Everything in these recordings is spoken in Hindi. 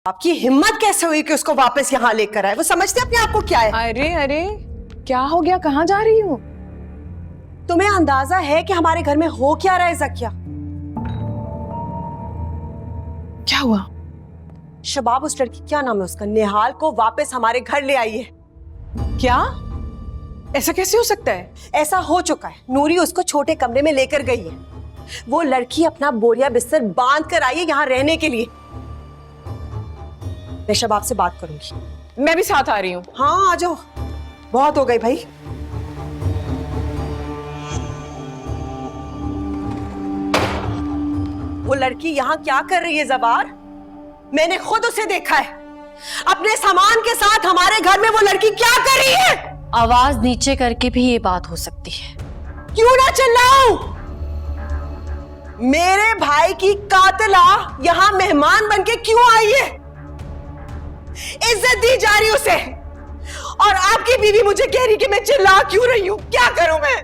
आपकी हिम्मत कैसे हुई कि उसको वापस यहाँ लेकर आए? वो समझते अपने आप को क्या है? अरे अरे, क्या हो गया? कहाँ जा रही हो? तुम्हें अंदाजा है कि हमारे घर में हो क्या रहा है ज़किया? क्या हुआ? शबाब, उस लड़की, क्या नाम है उसका, निहाल को वापस हमारे घर ले आई है। क्या? ऐसा कैसे हो सकता है? ऐसा हो चुका है। नूरी उसको छोटे कमरे में लेकर गई है। वो लड़की अपना बोरिया बिस्तर बांध कर आई है यहाँ रहने के लिए। मैं शबाब से बात करूंगी। मैं भी साथ आ रही हूँ। हाँ आ जाओ, बहुत हो गई भाई। वो लड़की यहाँ क्या कर रही है जवार? मैंने खुद उसे देखा है। अपने सामान के साथ हमारे घर में वो लड़की क्या कर रही है? आवाज नीचे करके भी ये बात हो सकती है। क्यों ना चिल्लाऊं? मेरे भाई की कातिला यहाँ मेहमान बनके क्यों आई है? इज्जत दी जा रही उसे, और आपकी बीवी मुझे कह रही कि मैं चिल्ला क्यों रही हूं? क्या करूं मैं?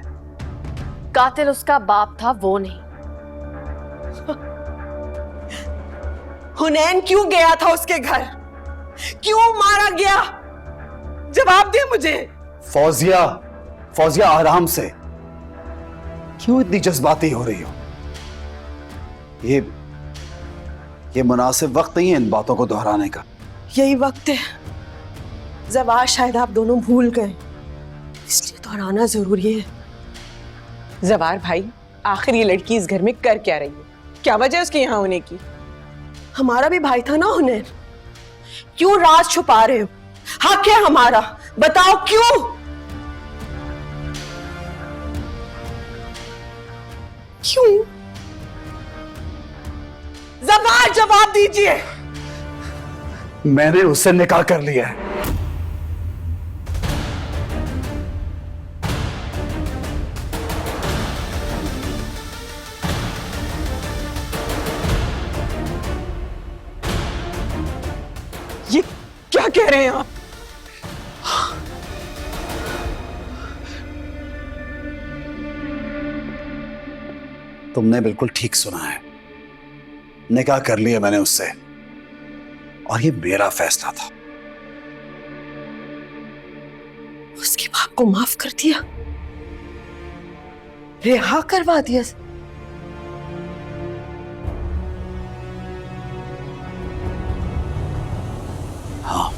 कातिल उसका बाप था, वो नहीं। हुनैन क्यों गया था उसके घर? क्यों मारा गया? जवाब दे मुझे। फौजिया, फौजिया आराम से, क्यों इतनी जज्बाती हो रही हो? ये मुनासिब वक्त नहीं है इन बातों को दोहराने का। यही वक्त है जवार, शायद आप दोनों भूल गए, इसलिए दोहराना जरूरी है। जवार भाई, आखिर ये लड़की इस घर में कर क्या रही है? क्या वजह है उसके यहाँ होने की? हमारा भी भाई था ना हुनैन, क्यों राज छुपा रहे हो? हक है हमारा, बताओ क्यों? क्यों? जवार, जवाब दीजिए। मैंने उससे निकाह कर लिया है। ये क्या कह रहे हैं आप? तुमने बिल्कुल ठीक सुना है, निकाह कर लिया मैंने उससे, और ये मेरा फैसला था। उसके बाप को माफ कर दिया, रिहा करवा दिया। हाँ,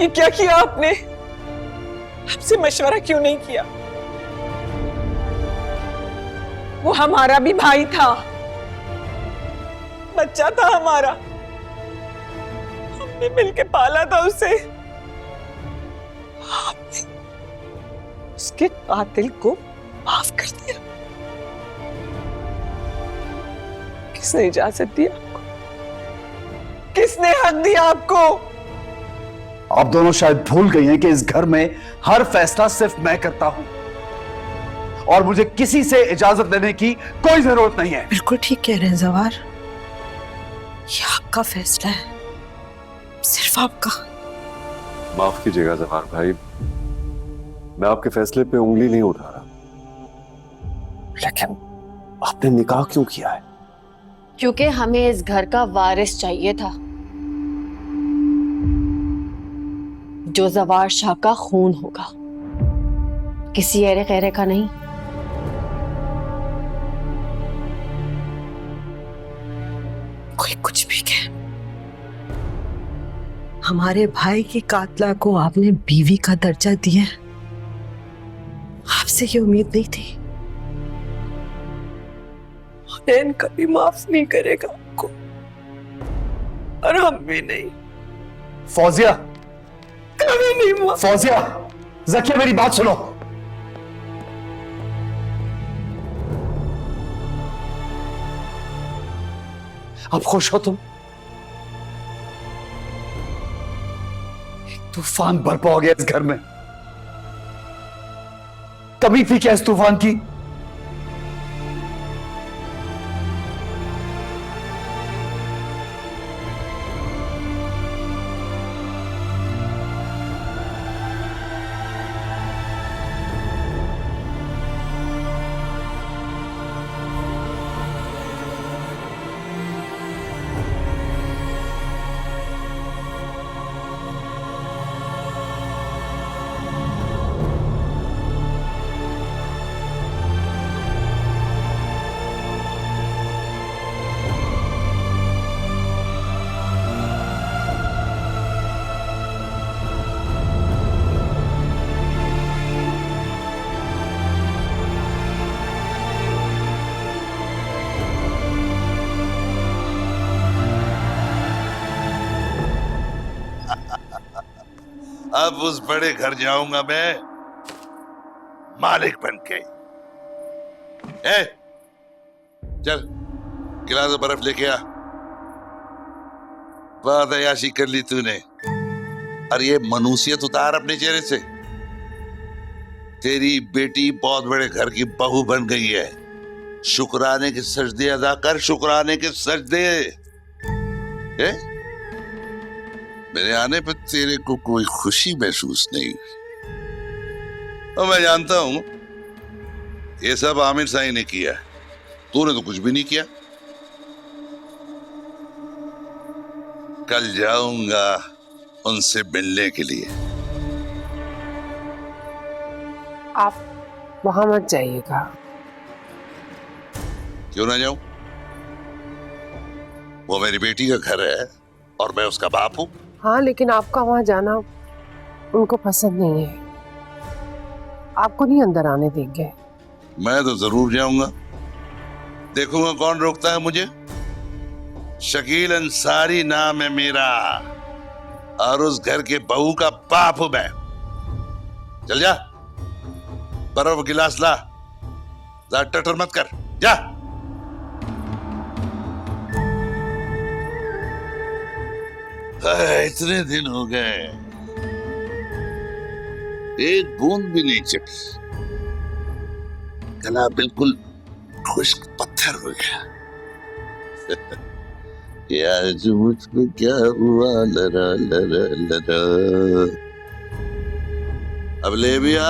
ये क्या किया आपने? हमसे मशवरा क्यों नहीं किया? वो हमारा भी भाई था, बच्चा था हमारा, हमने मिलके पाला था उसे। आपने उसके कातिल को माफ कर दिया। किसने इजाजत दी आपको? किसने हक दिया आपको? आप दोनों शायद भूल गई हैं कि इस घर में हर फैसला सिर्फ मैं करता हूं, और मुझे किसी से इजाजत लेने की कोई जरूरत नहीं है। बिल्कुल ठीक कह रहे हैं जवार, ये आपका फैसला है, सिर्फ आपका। माफ कीजिएगा जवार भाई, मैं आपके फैसले पे उंगली नहीं उठा रहा, लेकिन आपने निकाह क्यों किया है? क्योंकि हमें इस घर का वारिस चाहिए था, जो जवार शाह का खून होगा, किसी ऐरे गैरे का नहीं। कोई कुछ भी कहे, हमारे भाई की कातला को आपने बीवी का दर्जा दिया, आपसे ये उम्मीद नहीं थी। हुनैन कभी माफ नहीं करेगा आपको, और हम भी नहीं, फौजिया, कभी नहीं माफ। फौजिया, ज़किया मेरी बात सुनो। अब खुश हो तुम? एक तूफान बरपा हो गया इस घर में। कमी थी क्या इस तूफान की? अब उस बड़े घर जाऊंगा मैं मालिक बन के। ए, चल गिलास में बर्फ लेके आ। बहुत अयाशी कर ली तूने। और ये मनुष्यत उतार अपने चेहरे से। तेरी बेटी बहुत बड़े घर की बहू बन गई है। शुक्राने के सजदे अदा कर, शुक्राने के सजदे। मेरे आने पर तेरे को कोई खुशी महसूस नहीं हुई। और मैं जानता हूं ये सब आमिर साईं ने किया है। तूने तो कुछ भी नहीं किया। कल जाऊंगा उनसे मिलने के लिए। आप वहां मत जाइएगा। क्यों ना जाऊं? वो मेरी बेटी का घर है और मैं उसका बाप हूं। हाँ, लेकिन आपका वहां जाना उनको पसंद नहीं है। आपको नहीं अंदर आने देंगे। मैं तो जरूर जाऊंगा। देखूंगा कौन रोकता है मुझे। शकील अंसारी नाम है मेरा और उस घर के बहू का बाप हूं मैं। चल जा, बर्फ गिलास ला। टटर मत कर, जा। इतने दिन हो गए, एक बूंद भी नहीं चखी। गला बिल्कुल खुश्क पत्थर हो गया। आज मुझको क्या हुआ, लरा लरा लरा। अब ले भी आ।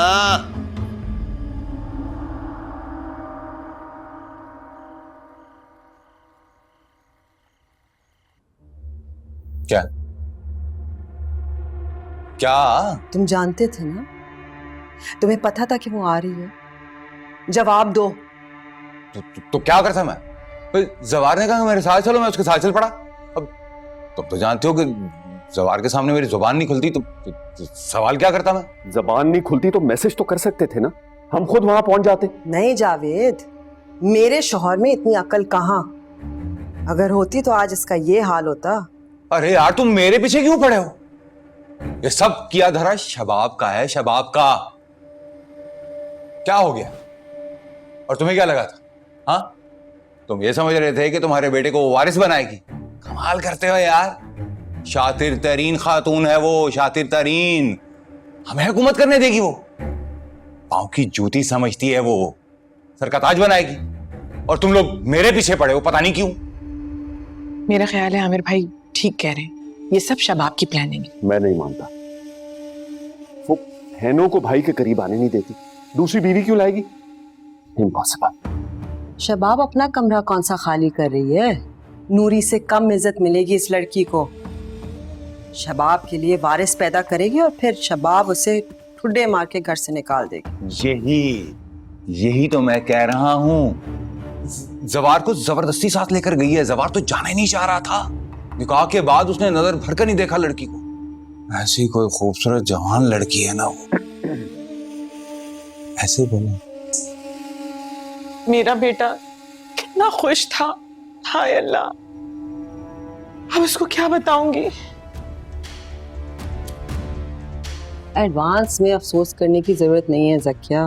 क्या क्या? तुम जानते थे ना, तुम्हें पता था कि वो आ रही है। जवाब दो। तो क्या करता मैं? जवार ने कहा मेरे साथ चलो, मैं उसके साथ चल पड़ा। अब तुम तो जानते हो कि जवार के सामने मेरी जुबान नहीं खुलती, तो सवाल क्या करता मैं? जबान नहीं खुलती तो मैसेज तो कर सकते थे ना, हम खुद वहां पहुंच जाते। नहीं जावेद, मेरे शौहर में इतनी अकल कहाँ। अगर होती तो आज इसका ये हाल होता। अरे यार, तुम मेरे पीछे क्यों पड़े हो? ये सब किया धरा शबाब का है, शबाब का। क्या हो गया? और तुम्हें क्या लगा था? हाँ, तुम ये समझ रहे थे कि तुम्हारे बेटे को वारिस बनाएगी? कमाल करते हो यार। शातिर तरीन खातून है वो, शातिर तरीन। हमें हुकूमत करने देगी वो? पांव की जूती समझती है वो, सर का ताज बनाएगी। और तुम लोग मेरे पीछे पड़े हो, पता नहीं क्यों। मेरा ख्याल है आमिर भाई ठीक कह रहे हैं, ये सब शबाब की प्लानिंग है। मैं नहीं मानता। वो बहनों को भाई के करीब आने नहीं देती, दूसरी बीवी क्यों लाएगी? इम्पॉसिबल। शबाब अपना कमरा कौन सा खाली कर रही है? नूरी से कम इज्जत मिलेगी इस लड़की को। शबाब के लिए वारिस पैदा करेगी और फिर शबाब उसे ठुड्डे मार के घर से निकाल देगी। यही तो मैं कह रहा हूं। जवार को जबरदस्ती साथ लेकर गई है। जवार तो जाने नहीं चाह रहा था। निकाह के बाद उसने नजर भर कर नहीं देखा लड़की को। ऐसी कोई खूबसूरत जवान लड़की है ना वो। ऐसे बोले। मेरा बेटा कितना खुश था। हाय अल्लाह, अब उसको क्या बताऊंगी। एडवांस में अफसोस करने की जरूरत नहीं है ज़किया।